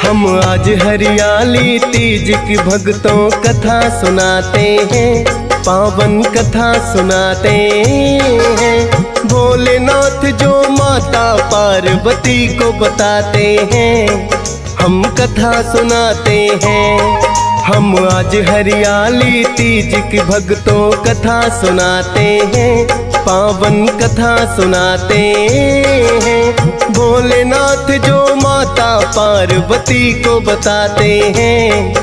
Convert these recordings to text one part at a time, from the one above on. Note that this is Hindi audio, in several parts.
हम आज हरियाली तीज की भक्तों कथा सुनाते हैं, पावन कथा सुनाते हैं। भोलेनाथ जो माता पार्वती को बताते हैं, हम कथा सुनाते हैं। हम आज हरियाली तीज की भक्तों कथा सुनाते हैं, पावन कथा सुनाते हैं। भोलेनाथ जो माता पार्वती को बताते हैं,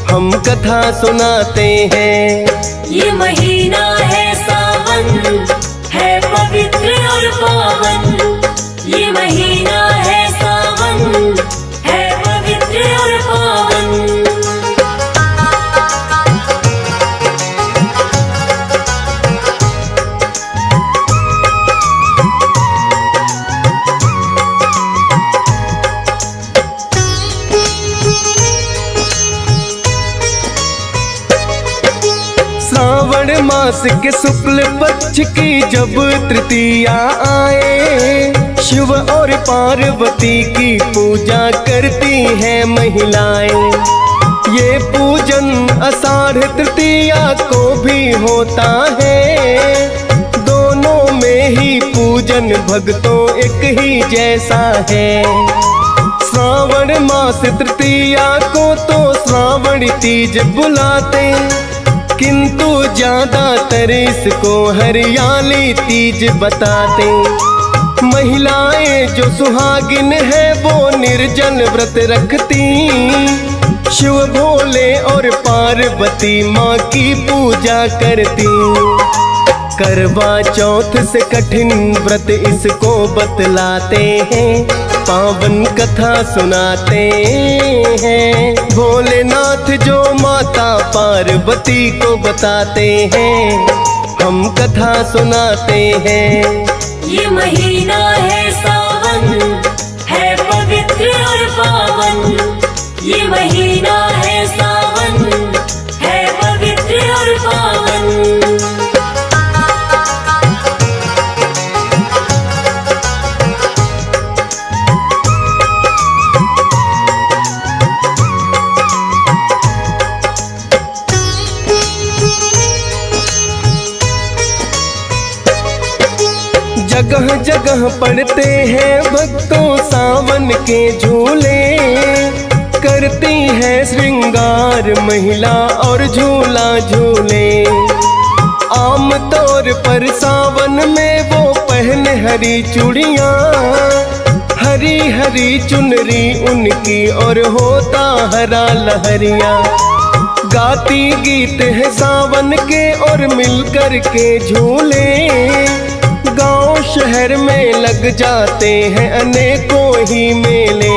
हम कथा सुनाते हैं। ये महीना है सावन, है पवित्र और पावन। ये महीना है सावन, है पवित्र और पावन। श्रावण मास के शुक्ल पक्ष की जब तृतीया आए, शिव और पार्वती की पूजा करती हैं महिलाएं। ये पूजन आषाढ़ तृतीया को भी होता है, दोनों में ही पूजन भक्तों एक ही जैसा है। श्रावण मास तृतीया को तो श्रावण तीज बुलाते, किंतु ज्यादातर इसको हरियाली तीज बताते। महिलाएं जो सुहागिन है वो निर्जल व्रत रखती, शिव भोले और पार्वती माँ की पूजा करती। करवा चौथ से कठिन व्रत इसको बतलाते हैं, पावन कथा सुनाते हैं। भोलेनाथ जो माता पार्वती को बताते हैं, हम कथा सुनाते हैं। ये महीना है सावन, है पवित्र और पावन। ये महीना है सावन, है पवित्र और पावन। जगह जगह पड़ते हैं भक्तों सावन के झूले, करती है श्रृंगार महिला और झूला झूले। आम तौर पर सावन में वो पहने हरी चूड़ियाँ, हरी हरी चुनरी उनकी और होता हरा लहरिया। गाती गीत है सावन के और मिलकर के झूले, गांव शहर में लग जाते हैं अनेकों ही मेले।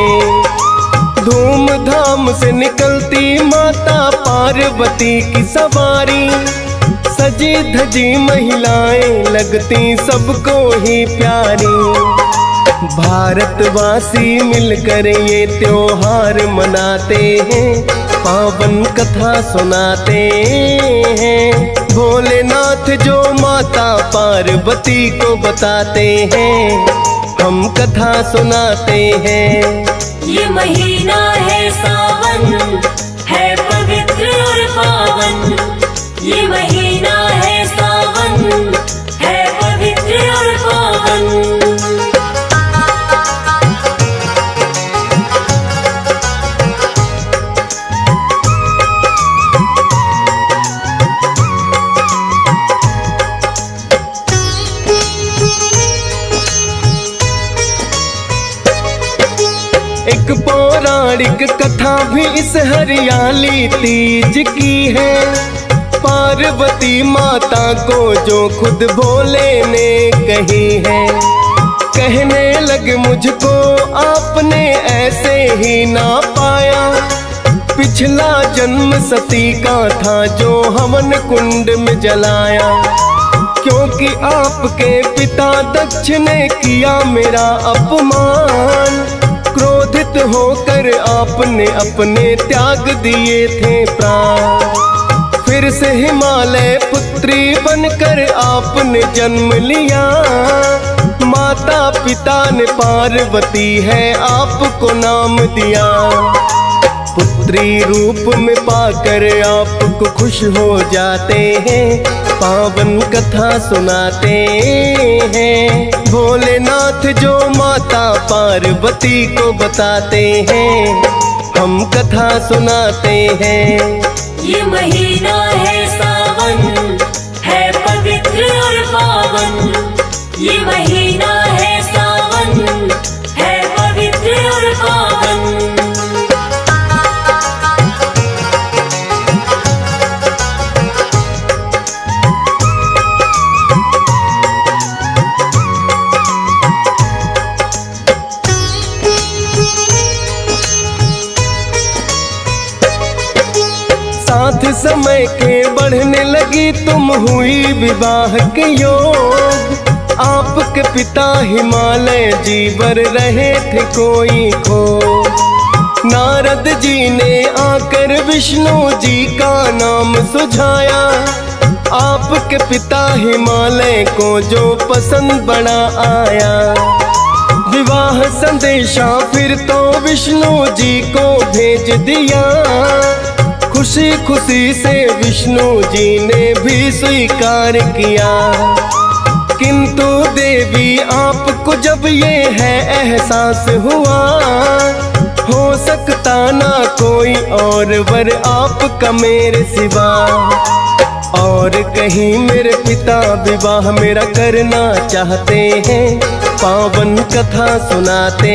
धूमधाम से निकलती माता पार्वती की सवारी, सजी धजी महिलाएं लगती सबको ही प्यारी। भारतवासी मिलकर ये त्योहार मनाते हैं, पावन कथा सुनाते हैं। भोलेनाथ जो माता पार्वती को बताते हैं, हम कथा सुनाते हैं। ये महीना है सावन, है पवित्र और पावन। ये महीना है सावन, है पवित्र और पावन। एक पौराणिक कथा भी इस हरियाली तीज की है। पार्वती माता को जो खुद भोले ने कही है, कहने लगे मुझको आपने ऐसे ही ना पाया। पिछला जन्म सती का था जो हवन कुंड में जलाया, क्योंकि आपके पिता दक्ष ने किया मेरा अपमान। क्रोधित होकर आपने अपने त्याग दिए थे प्राण। फिर से हिमालय पुत्री बनकर आपने जन्म लिया। माता पिता ने पार्वती है आपको नाम दिया। पुत्री रूप में पाकर आपको खुश हो जाते हैं, पावन कथा सुनाते हैं। भोलेनाथ जो माता पार्वती को बताते हैं, हम कथा सुनाते हैं। ये महीना है सावन, है पवित्र और पावन। ये महीना है सावन, है पवित्र और पावन। साथ समय के बढ़ने लगी तुम हुई विवाह के योग। आपके पिता हिमालय जी वर रहे थे कोई खो। नारद जी ने आकर विष्णु जी का नाम सुझाया। आपके पिता हिमालय को जो पसंद बड़ा आया। विवाह संदेशा फिर तो विष्णु जी को भेज दिया। खुशी खुशी से विष्णु जी ने भी स्वीकार किया। किंतु देवी आपको जब ये है एहसास हुआ, हो सकता ना कोई और वर आपका मेरे सिवा। और कहीं मेरे पिता विवाह मेरा करना चाहते हैं, पावन कथा सुनाते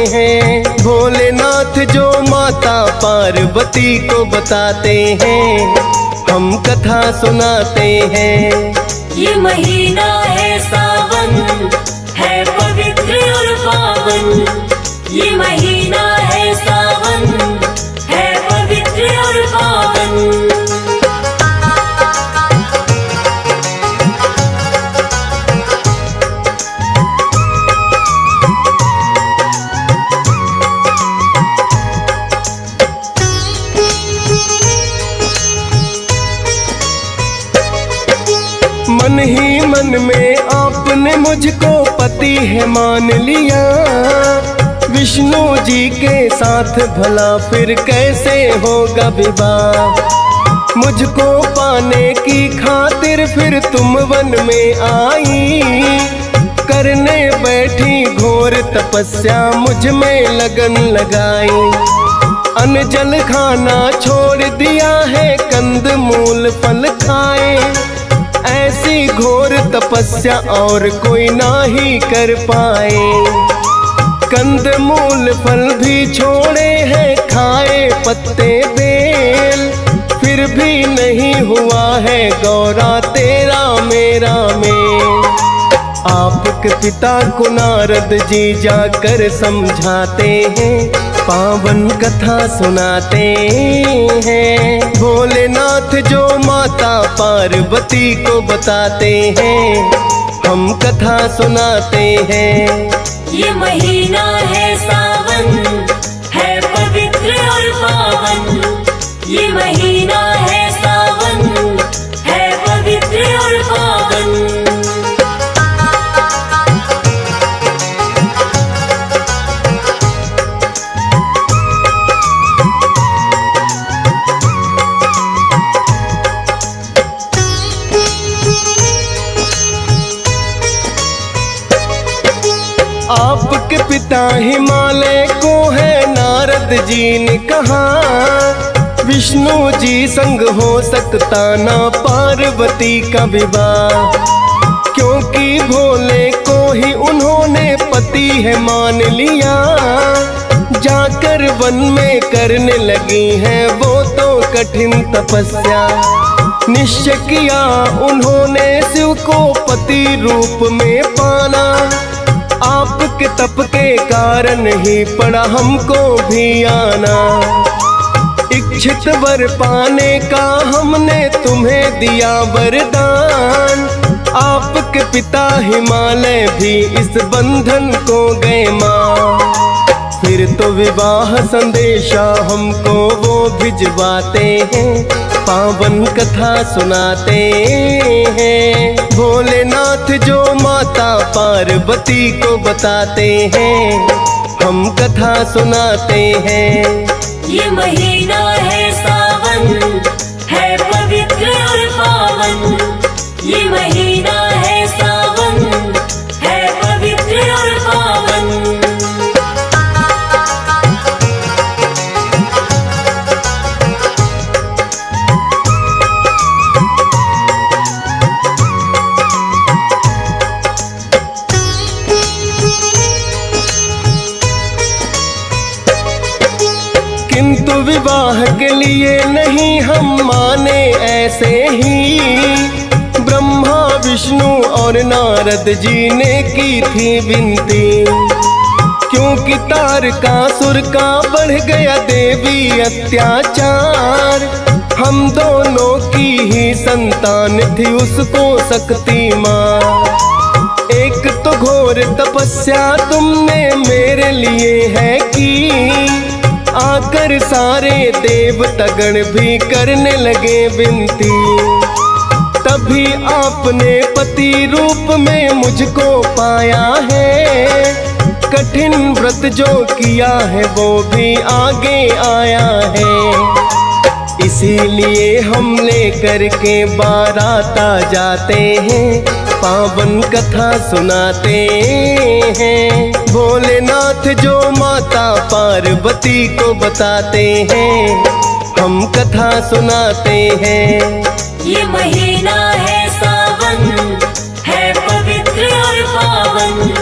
हैं। भोलेनाथ जो माता पार्वती को बताते हैं, हम कथा सुनाते हैं। ये महीना है सावन, है पवित्र और पावन। ये महीना है सावन, है पवित्र और पावन। मन ही मन में आपने मुझको पति है मान लिया। विष्णु जी के साथ भला फिर कैसे होगा विवाह। मुझको पाने की खातिर फिर तुम वन में आई। करने बैठी घोर तपस्या मुझ में लगन लगाई। अन्न जल खाना छोड़ दिया है, कंद मूल फल खाए। ऐसी घोर तपस्या और कोई ना ही कर पाए। कंद मूल फल भी छोड़े हैं, खाए पत्ते बेल। फिर भी नहीं हुआ है गौरा तेरा मेरा मेल। आपके पिता को नारद जी जाकर समझाते हैं, पावन कथा सुनाते हैं। भोलेनाथ जो माता पार्वती को बताते हैं, हम कथा सुनाते हैं। ये महीना है सावन, है पवित्र और पावन। ये महीना है सावन, है पवित्र और पावन। आपके पिता हिमालय को है नारद जी ने कहा। विष्णु जी संग हो सकता ना पार्वती का विवाह। क्योंकि भोले को ही उन्होंने पति है मान लिया। जाकर वन में करने लगी है वो तो कठिन तपस्या। निश्चय किया उन्होंने शिव को पति रूप में पाना। आपके तप के कारण ही पड़ा हमको भी आना। इच्छित वर पाने का हमने तुम्हें दिया वरदान। आपके पिता हिमालय भी इस बंधन को गए मां। फिर तो विवाह संदेशा हमको वो भिजवाते हैं, पावन कथा सुनाते हैं। भोलेनाथ जो माता पार्वती को बताते हैं, हम कथा सुनाते हैं। ये महीना है सावन, है पवित्र और पावन। ये महीना है सावन, है पवित्र और पावन। किंतु विवाह के लिए नहीं हम माने ऐसे ही, ब्रह्मा विष्णु और नारद जी ने की थी विनती। क्योंकि तारकासुर का बढ़ गया देवी अत्याचार, हम दोनों की ही संतान थी उसको शक्ति माँ। एक तो घोर तपस्या तुमने मेरे लिए है की, आकर सारे देवतागण भी करने लगे विनती। तभी आपने पति रूप में मुझको पाया है, कठिन व्रत जो किया है वो भी आगे आया है। इसीलिए हम लेकर के बाराता जाते हैं, पावन कथा सुनाते हैं। भोलेनाथ जो माता पार्वती को बताते हैं, हम कथा सुनाते हैं। ये महीना है सावन, है पवित्र और पावन।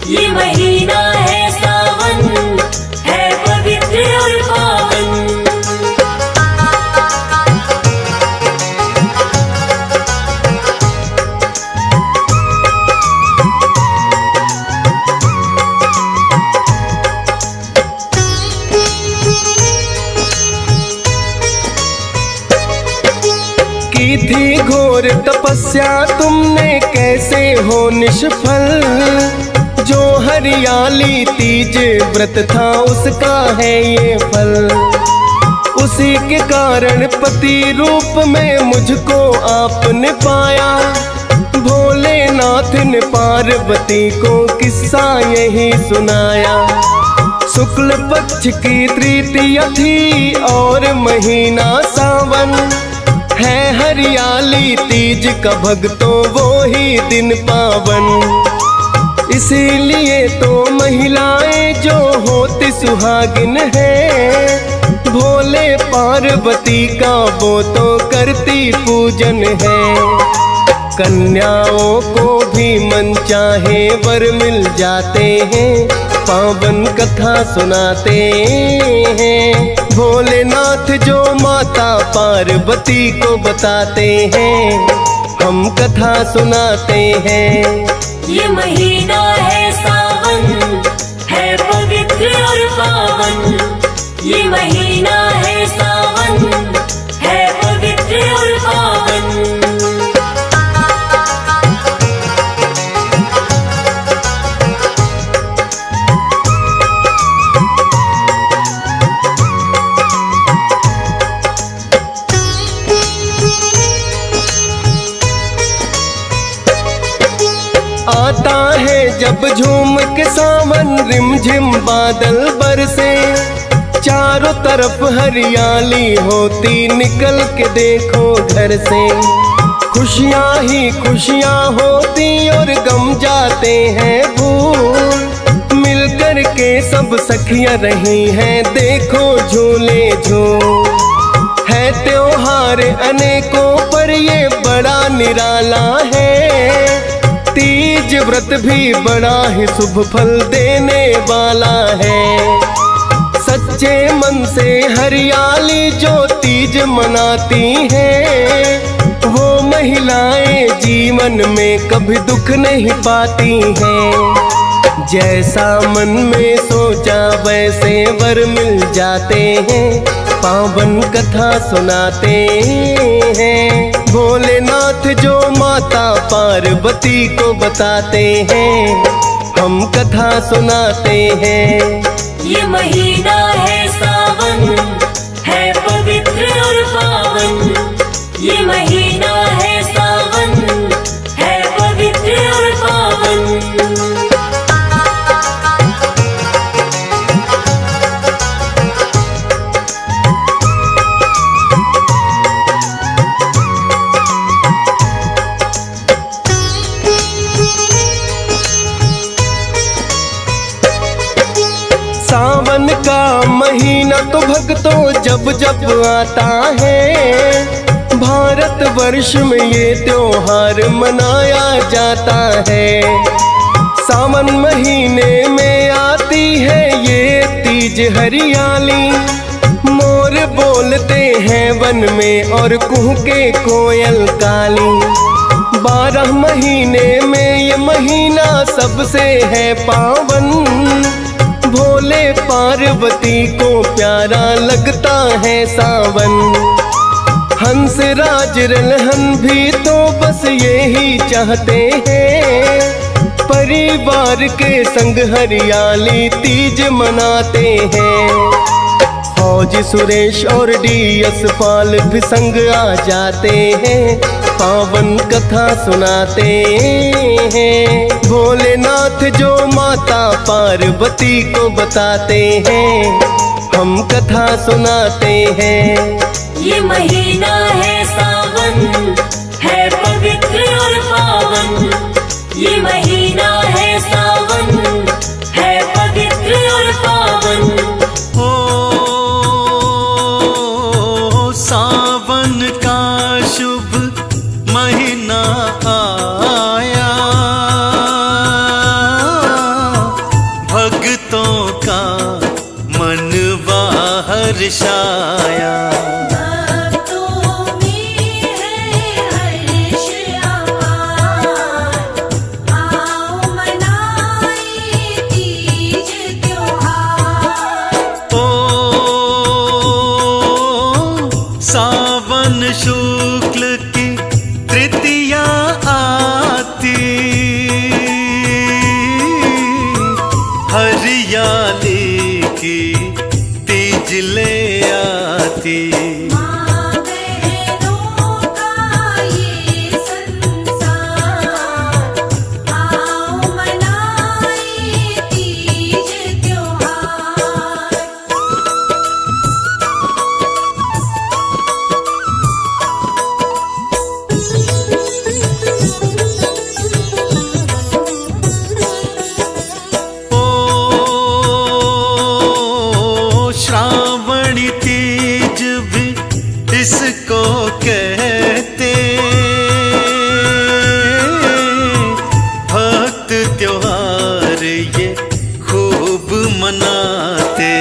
ये महीना है सावन, है पवित्र और पावन। की थी घोर तपस्या तुमने कैसे हो निष्फल, जो हरियाली तीज व्रत था उसका है ये फल। उसी के कारण पति रूप में मुझको आपने पाया, भोलेनाथ ने पार्वती को किस्सा यही सुनाया। शुक्ल पक्ष की तृतीया थी और महीना सावन, है हरियाली तीज का भक्तों वो ही दिन पावन। इसीलिए तो महिलाएं जो होती सुहागिन है, भोले पार्वती का वो तो करती पूजन है। कन्याओं को भी मन चाहे वर मिल जाते हैं, पावन कथा सुनाते हैं। भोलेनाथ जो माता पार्वती को बताते हैं, हम कथा सुनाते हैं। ये महीना है सावन, है पवित्र और पावन। ये महीना है सावन, है पवित्र और पावन। आता है जब झूम के सावन, रिमझिम बादल बरसे, चारों तरफ हरियाली होती, निकल के देखो घर से। खुशियाँ ही खुशियाँ होती और गम जाते हैं भूल, मिलकर के सब सखियाँ रही हैं देखो झूले झूल। है त्योहार अनेकों पर ये बड़ा निराला है, तीज व्रत भी बड़ा ही शुभ फल देने वाला है। सच्चे मन से हरियाली जो तीज मनाती है, वो महिलाएं जीवन में कभी दुख नहीं पाती हैं। जैसा मन में सोचा वैसे वर मिल जाते हैं, पावन कथा सुनाते हैं। भोलेनाथ जो माता पार्वती को बताते हैं, हम कथा सुनाते हैं। ये महीना है सावन, है पवित्र पवित्र और पावन, ये महीना है सावन, है पवित्र और पावन। सावन का महीना तो भक्तों जब जब आता है, भारत वर्ष में ये त्योहार मनाया जाता है। सावन महीने में आती है ये तीज हरियाली, मोर बोलते हैं वन में और कुहके कोयल काली। 12 महीने में ये महीना सबसे है पावन, भोले पार्वती को प्यारा लगता है सावन। हंस राज रलहन भी तो बस यही चाहते हैं, परिवार के संग हरियाली तीज मनाते हैं। फौजी सुरेश और DS पाल भी संग आ जाते हैं, पावन कथा सुनाते हैं। भोलेनाथ जो माता पार्वती को बताते हैं, हम कथा सुनाते हैं। ये महीना है सावन, है पवित्र और पावन, ये महीना है सावन, है पवित्र और पावन। सावन का शुभ महीना आया, भक्तों का मनवा हर्षाया। सावन शुक्ल की तृतीया आती, हरियाली की तीज ले आती। श्रावणी तीज भी इसको कहते, भक्त त्योहार ये खूब मनाते।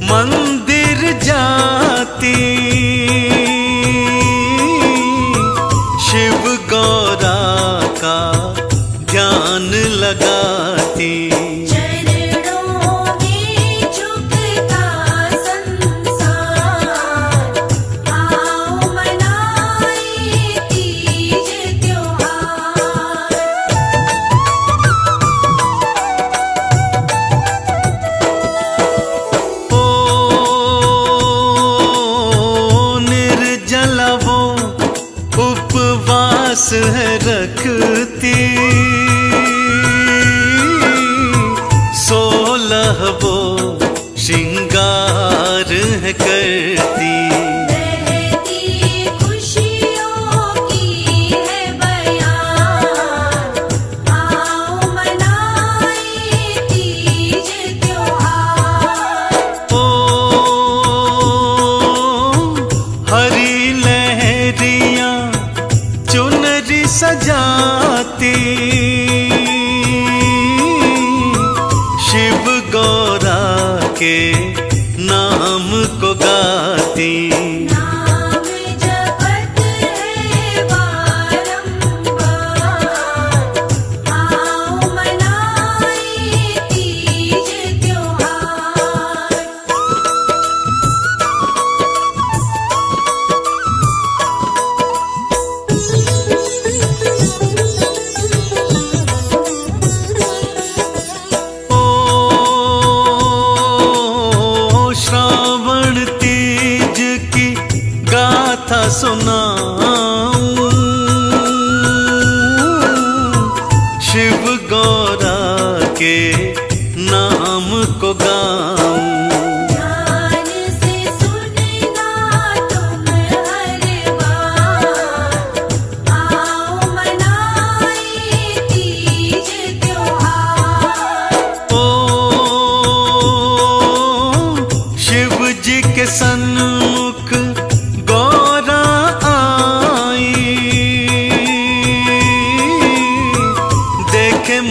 मंदिर जाती, शिव गौरा का ध्यान लगाती। उपवास है रखती, 16 वो श्रृंगार है करती। सजाती, शिव गौरा के नाम को गाती।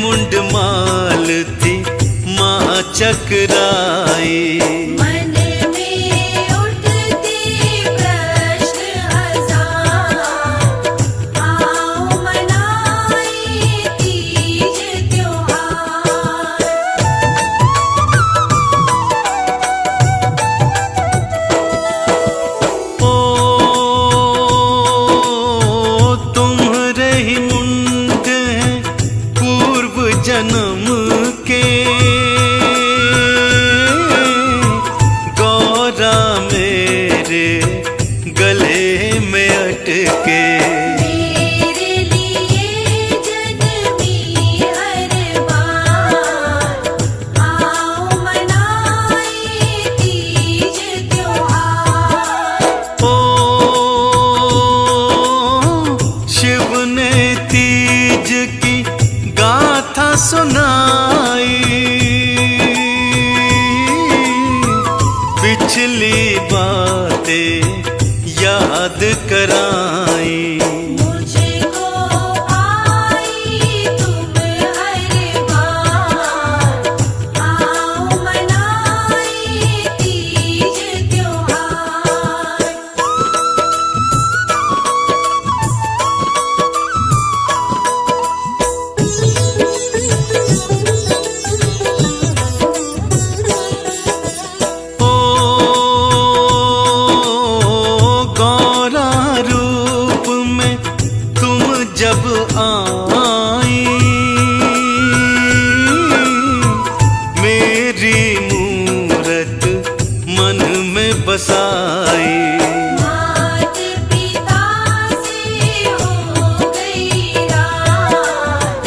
मुंड माल थी माँ चकराई। मन में उठते प्रश्न हजार, आओ मनाए तीज त्योहार। ओ तुम्हारे ही मुंड हैं पूर्व जन्म के, गौरा मेरे गले में अटके। मेरे लिए जन्मी हर बार, आओ मनाए तीज त्योहार। ओ शिव ने तीज की गाथा सुनाई, पिछली बातें याद कराई। मुझको आई तुम हर बार, आओ मनाए तीज त्योहार। ओ गौरा रूप में तुम जब आई, मेरी मूरत मन में बसाई। मात पिता से हो गई रात,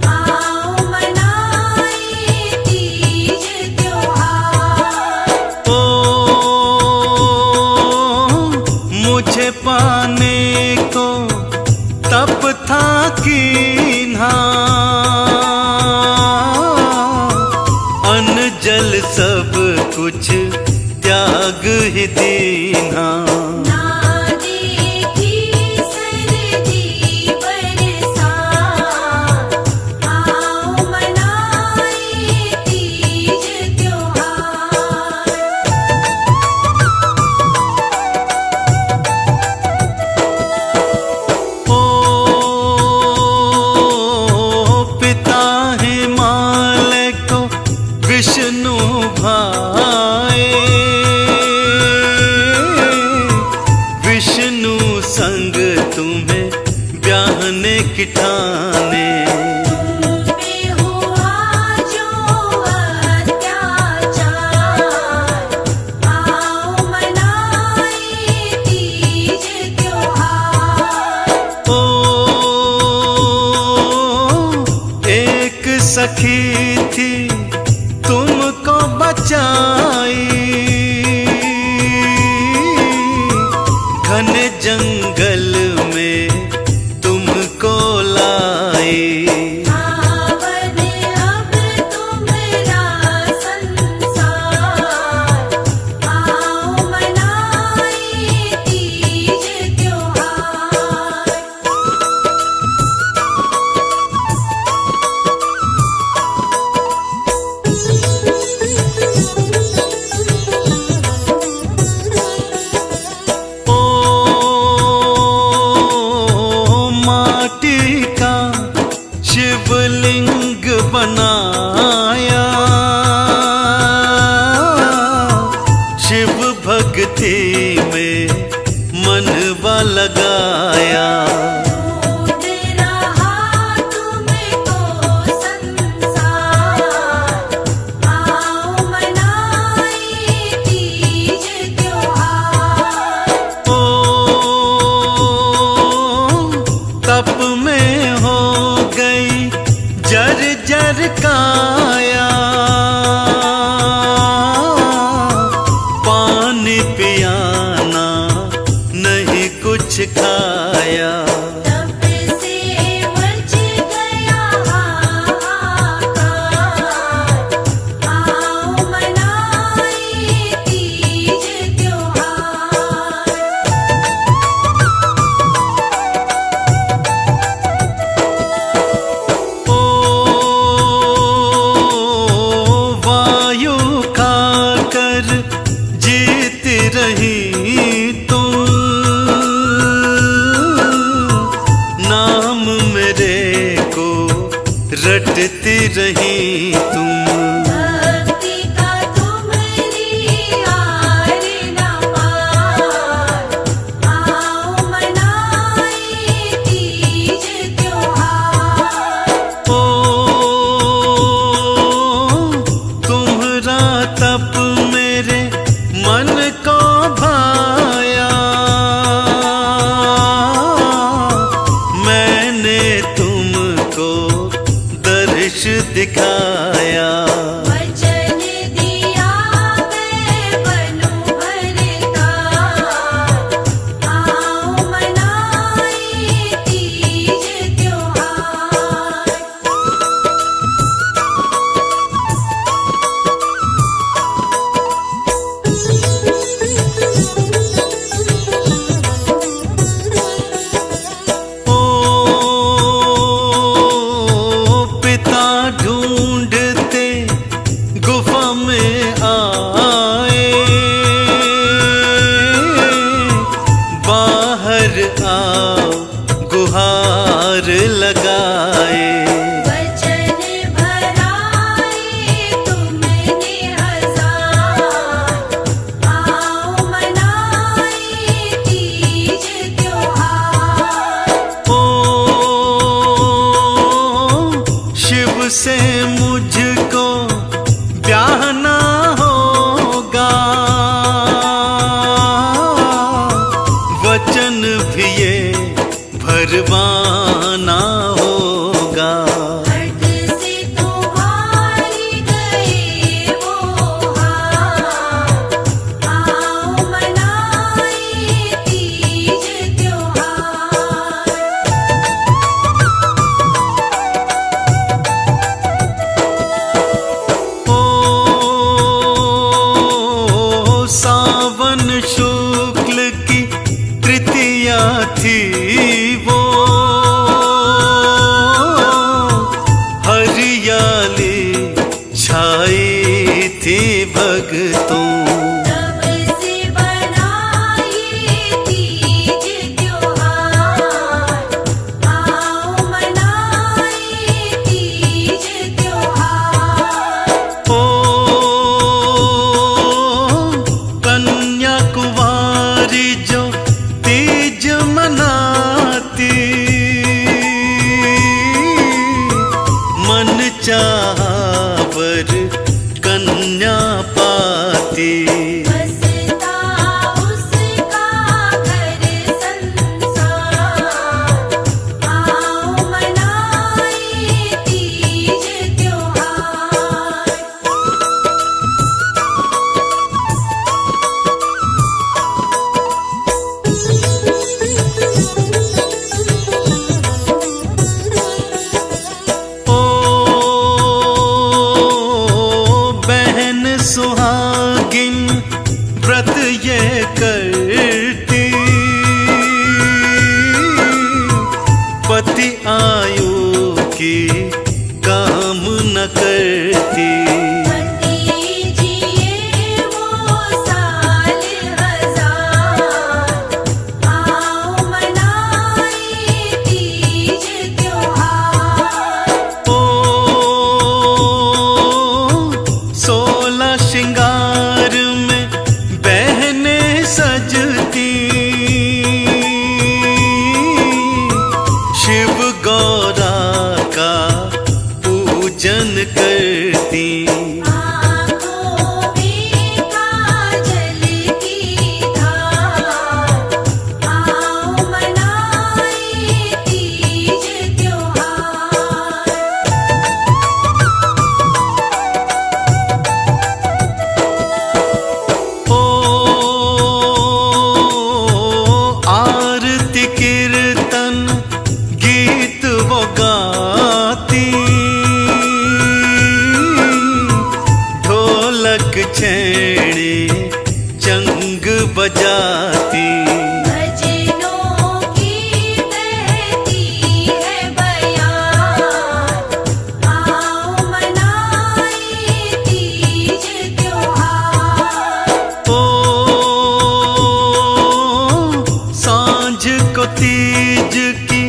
आओ मनाए तीज त्योहार। ओ मुझे पाने को तप था कीन्हा, अन्न जल सब कुछ त्याग ही दीन्हा। ना देखी सर्दी बरसात, आओ मनाए तीज त्योहार। ओ पिता हिमालय को विष्णु भाए, विष्णु संग तुम्हें ब्याहने की ठाने। पे हुआ जो अत्याचार, आओ मनाए तीज त्योहार। ओ एक सखी थी तुमको बचाई, घने जंगल में तुमको लाई। आवन अब तुम्हारा संसार, आओ मनाए तीज त्योहार। ओ माटी का शिवलिंग बनाया, शिव भक्ति में मनवा लगाया। ढूंढ रहा तुमको संसार, आओ मनाए तीज त्योहार। ओ तप में हो गई जर जर काया, पानी पियाना नहीं कुछ खाया। तब से मच गया हाहाकार, आओ मनाए तीज त्योहार। ओ रटती रही तुम। भक्ति का तुम्हारी आर न पार, आओ मनाए तीज त्योहार। ओ तुम्हारा तप मेरे मन को भाया, मैंने तुमको दर्श दिखाया। वचन दिया मैं बनूं भरतार, आओ मनाए तीज त्योहार। ओ पिता ढूंढते गुफा में आए, बाहर आओ गुहार लगाए। वचन भराए तुमने हजार, आओ मनाए तीज त्योहार। ओ शिव से मुझको ब्याह ना होगा, वचन भी ये भरवाना होगा। हट से तुम्हारी गए वो हार, आओ मनाए तीज त्योहार। ओ सावन शुक्ल की तृतीया थी वो, हरियाली छाई थी भक्तों। तब से बनाए तीज त्योहार, आओ मनाए तीज त्योहार। ओ कन्या कुंवारी जो तीज मनाती, मन चाहवर कन्या पाती। बसता उसका घर संसार, आओ मनाए तीज त्योहार। ओ बहन सुहागिन व्रत ये करती, पति आयु की काम न करती। पति जिए वो साल हजार, आओ मनाए तीज त्योहार। ओ 16 श्रृंगार में बहने सजती, शिव गौरा का पूजन करती। आँखों में काजल की धार, आओ मनाए तीज त्योहार। ओ आरती कीर्तन गीत वो गाती, ढोलक छेड़ी चंग बजाती। भजनों की बहती है बयार, आओ मनाए तीज त्योहार। ओ सांझ को तीज की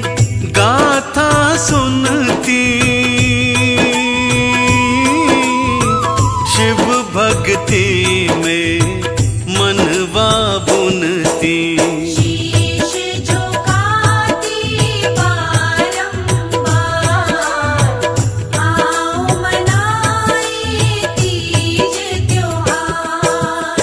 गाथा सुनती, भक्ति में मनवा बुनती। शीश झुकाती बारंबार, आओ मनाए तीज त्योहार।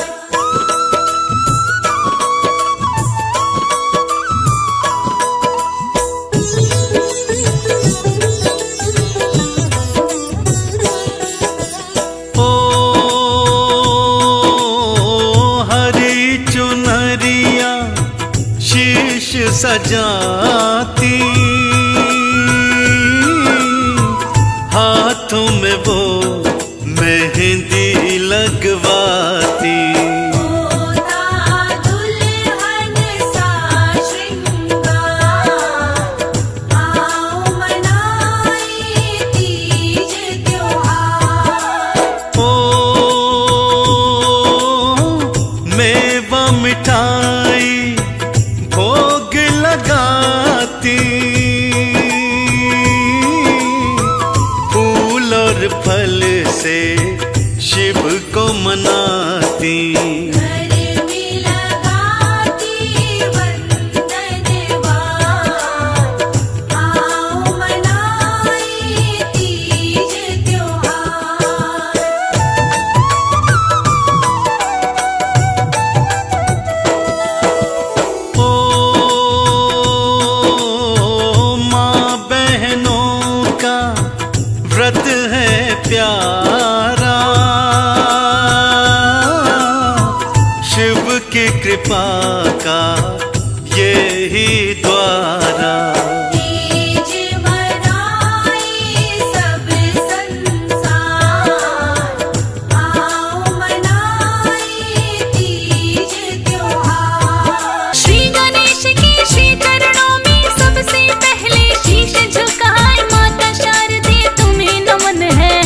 ओ हरी चुनरिया शीश सजाती, हाथों में वो मेहंदी लगवाती। होता दुल्हन सा श्रृंगार, आओ मनाए तीज त्योहार। ओ मेवा मिठाई भोग लगाती, फूल और फल से शिव को मनाती। घर में लगाती वंदन वार, आओ मनाए तीज त्योहार। ओ माँ बहनों का व्रत है प्यारा, शिव की कृपा का यही द्वारा। तीज मनाए सब संसार, आओ मनाए तीज त्योहार। श्री गणेश के श्री चरणों में सबसे पहले शीश झुकाए, माता शारदे तुम्हें नमन है।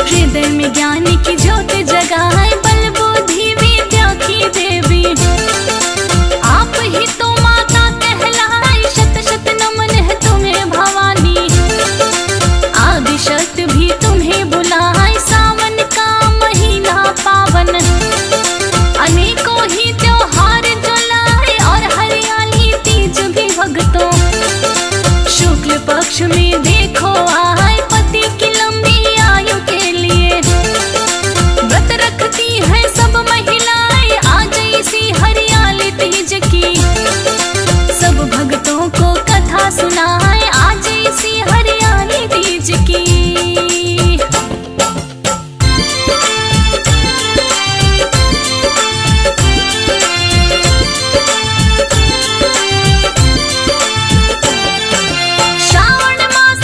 हृदय में ज्ञान की ज्योत जगाए, बल बुद्धि विद्या की देवी, आप ही तो माता कहलाए। शत शत नमन है तुम्हें भवानी, आदि शक्ति भी तुम्हें बुलाए। सावन का महीना पावन, अनेकों ही त्योहार जो लाए, और हरियाली तीज भी भक्तों। शुक्ल पक्ष में देखो आए, पति की लंबी आयु के लिए व्रत रखती है सब महिलाएं। आज इसी हरियाली तीज की सब भक्तों को कथा सुनाए, आज इसी हरियाली तीज की। श्रावण मास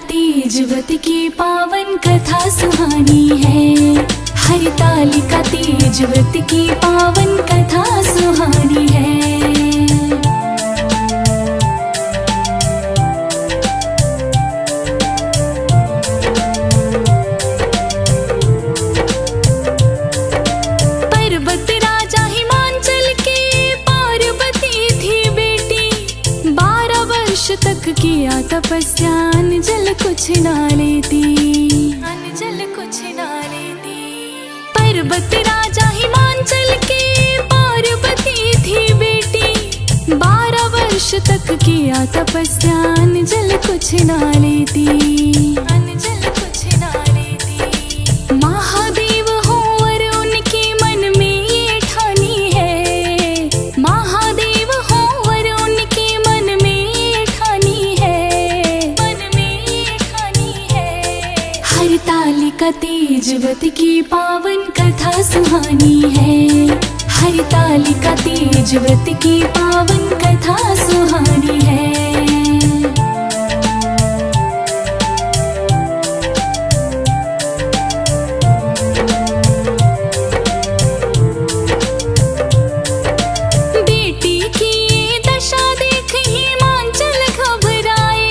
तीज की पावन कथा सुहानी है। हरितालिका तीज व्रत की पावन कथा सुहानी है। पर्वत राजा हिमांचल के पार्वती थी बेटी, 12 वर्ष तक किया तपस्या, जल कुछ ना लेती, जल कुछ ना लेती। पर्वत राजा हिमांचल के पार्वती थी बेटी, 12 वर्ष तक किया तपस्या, जल कुछ ना लेती, जल कुछ ना लेती। महादेव हो और उनके मन में ये ठानी है, महादेव हो और उनके मन में ये ठानी है, मन में ये ठानी है। हरितालिका तीज व्रत की पावन कथा सुहानी है। हरितालिका तीज व्रत की पावन कथा सुहानी है। बेटी की ये दशा देख हिमांचल घबराए,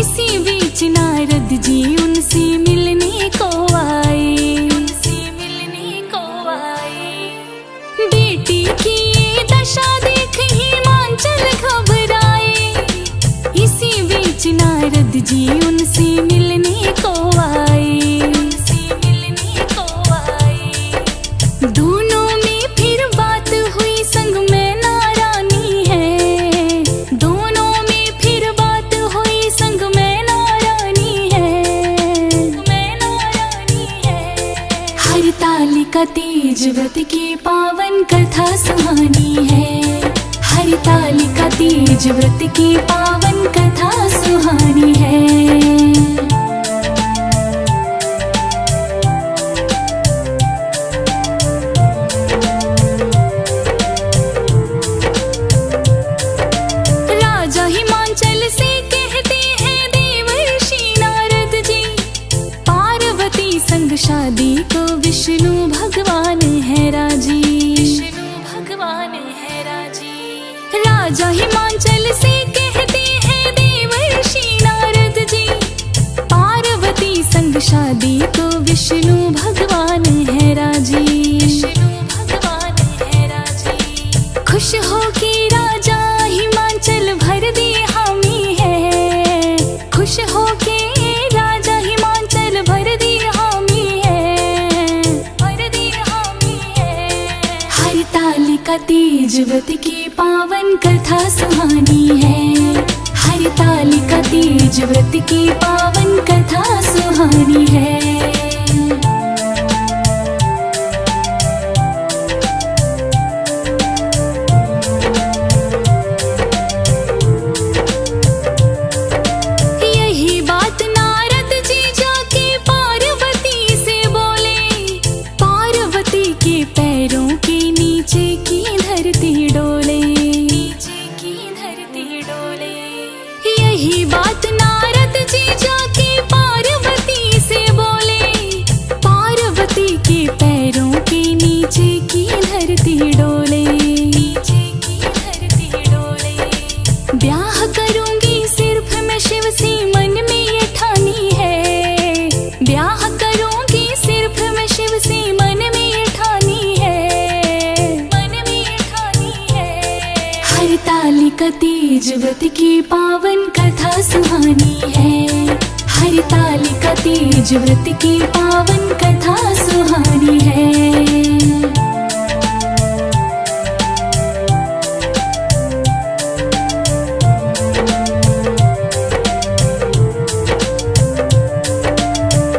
इसी बीच नारद जी उनसे मिलने को आए, उनसे मिलने को आए। बेटी की ये दशा देख हिमांचल घबराए, इसी बीच नारद जी उनसे मिलने को आए, उनसे मिलने को आए। दोनों में फिर बात हुई, संग में नारानी है, दोनों में फिर बात हुई, संग में नारानी है, मैं नारानी है। हरितालिका तीज व्रत की पावन कथा सुहानी है। हरितालिका तीज व्रत की पावन कथा सुहानी है। राजा हिमांचल से कहते हैं देवर्षि नारद जी, पार्वती संग शादी को विष्णु भगवान है राजी, विष्णु भगवान है राजी। राजा हिमांचल से कहते हैं देवर्षि नारद जी, पार्वती संग शादी को विष्णु भगवान है राजी, विष्णु भगवान है राजी। खुश हो के राजा हिमांचल भर दे हामी है, खुश हो के राजा हिमांचल भर दे हामी है, भर दे हामी है। हरितालिका तीज व्रत की पावन कथा सुहानी है। हरितालिका तीज व्रत की पावन कथा सुहानी है। यही बात नारद जी जाके पार्वती से बोले, पार्वती के पैरों के नीचे की धरती डोले, नीचे की धरती डोले। यही बात नारद जी जाके पार्वती से बोले, पार्वती के पैरों के नीचे की धरती डोले, नीचे की धरती डोले। ब्याह करूंगी सिर्फ मैं शिव से मन में ये ठानी है, ब्याह करूंगी सिर्फ मैं शिव से मन में ये ठानी है, मन में ये ठानी है। हरितालिका तीज व्रत की पावन कथा सुहानी है। हरितालिका तीज व्रत की पावन कथा सुहानी है।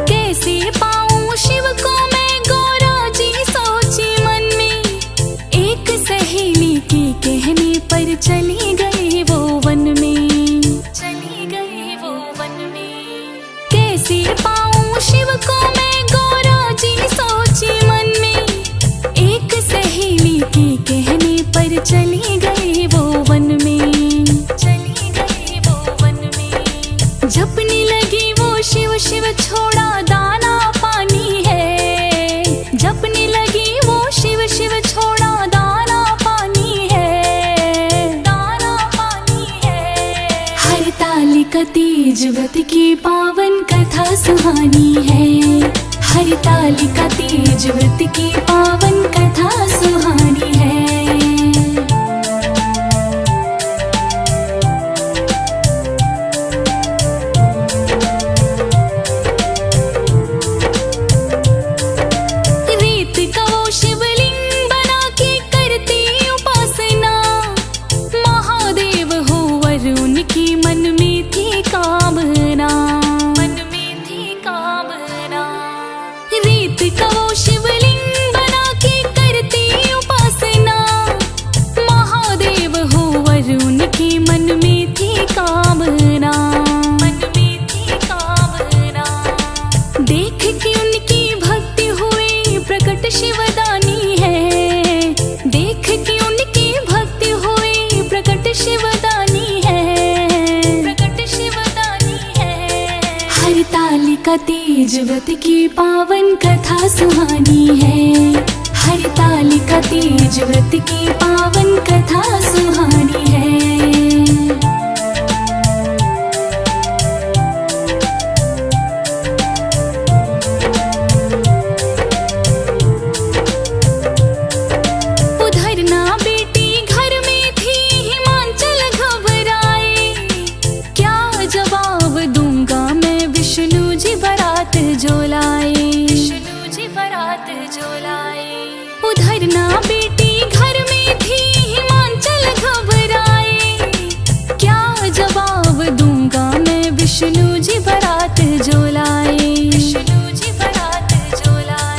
कैसे पाऊं शिव को मैं गौरा जी सोची मन में, एक सहेली के कहने पर चली गई वो वन में, चली गई वो वन में। कैसे पाऊं शिव को मैं गौरा जी सोची मन में, हरितालिका तीज व्रत की पावन कथा सुहानी है। हरितालिका तीज व्रत की पावन कथा सुहानी है। हरितालिका तीज व्रत की पावन कथा सुहानी है। हरितालिका तीज व्रत की पावन कथा सुहानी है। उधर ना बेटी घर में थी हिमाचल घबराए, क्या जवाब दूंगा मैं विष्णु जी बारात जो लाए। विष्णु जी बारात जो लाए।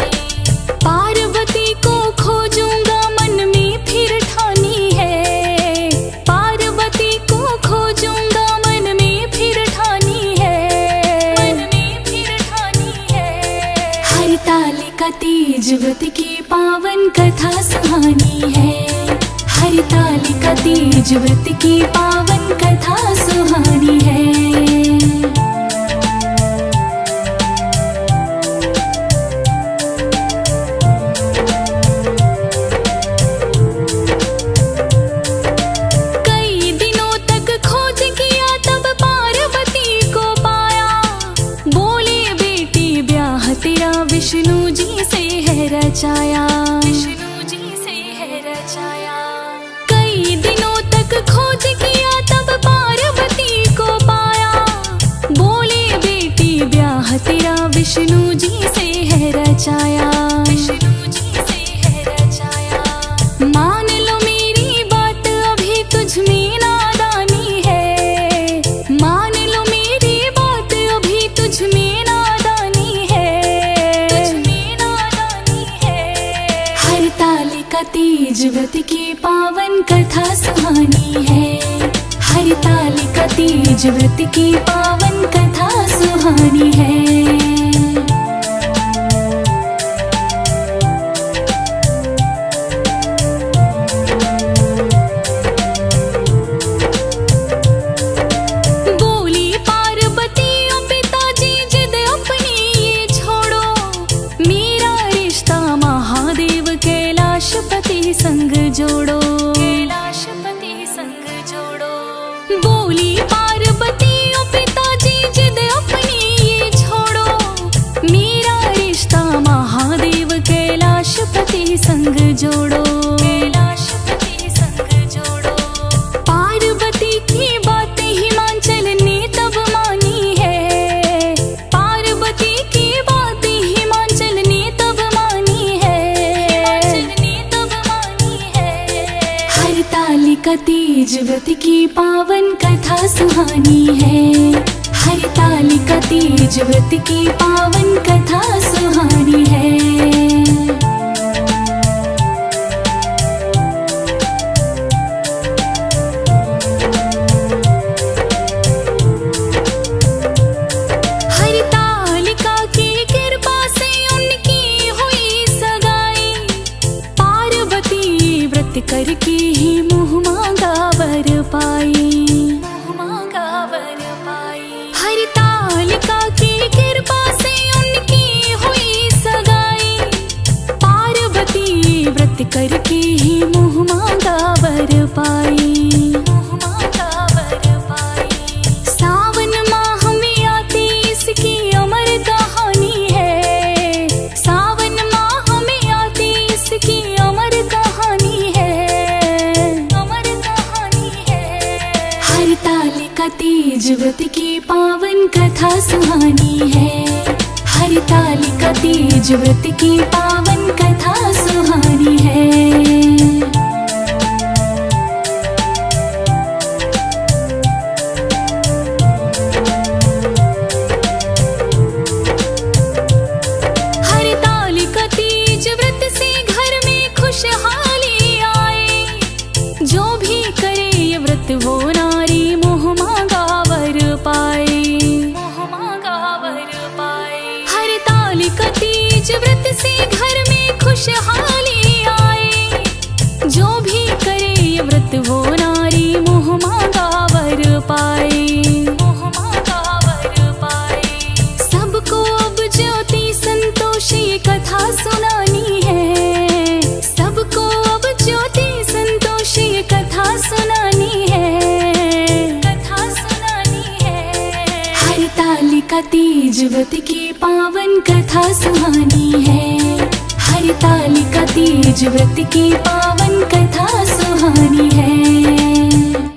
पार्वती को खोजूंगा मन में फिर ठानी है। पार्वती को खोजूंगा मन में फिर ठानी है। मन में फिर ठानी है। हरितालिका तीज व्रत की पावन कथा सुहानी है। हरितालिका तीज व्रत की पावन कथा सुहानी है। कई दिनों तक खोज किया तब पार्वती को पाया। बोले बेटी ब्याह तेरा विष्णु जी से है रचाया। विष्णु जी से है रचाया। कई दिनों तक खोज किया तब पार्वती को पाया। बोले बेटी ब्याह तेरा विष्णु जी से है रचाया। विष्णु जी से है रचाया। मान लो मेरी बात अभी तुझ में नादानी है। मान लो मेरी बात अभी तुझ में नादानी है। तुझ में नादानी है। हरितालिका तीज व्रत की पावन कथा सुहानी है। हरितालिका तीज व्रत की पावन कथा सुहानी है। संग जोड़ो। कैलाशपति संग जोड़ो। बोली पार्वती ओ पिताजी जिद अपनी ये छोड़ो। मेरा रिश्ता महादेव कैलाशपति संग जोड़ो। कैलाशपति संग जोड़ो। पार्वती की बात हिमाचल ने तब मानी है। पार्वती की बात हिमाचल ने तब मानी है। हरितालिका तीज व्रत की पावन कथा सुहानी है। हरितालिका तीज व्रत की पावन कथा सुहानी है। हरितालिका की कृपा से उनकी हुई सगाई। पार्वती व्रत करके ही मुँह मांगा वर पाई। मुँह मांगा वर पाई। हरितालिका की कृपा से उनकी हुई सगाई। पार्वती व्रत करके ही मुँह मांगा वर पाई। मुँह मांगा वर पाई। सावन हरतालिका तीज व्रत की पावन कथा सुहानी है। हरतालिका तीज व्रत की पावन कथा सुहानी है। हरतालिका तीज व्रत से घर में खुशहाली आए। जो भी करे ये व्रत वो नारी मोह मांगा वर पाए। मोह मांगा वर पाए। हरतालिका तीज व्रत से घर में खुशहाली आए। जो भी करे ये व्रत वो नारी मोह मांगा वर पाए। मोह मांगा वर पाए। सबको अब ज्योति संतोष ये कथा सुनानी है। सबको अब ज्योति संतोष ये कथा सुनानी है। कथा सुनानी है। हरतालिका तीज व्रत की पावन कथा सुहानी है। हरतालिका तीज व्रत की पावन कथा सुहानी है।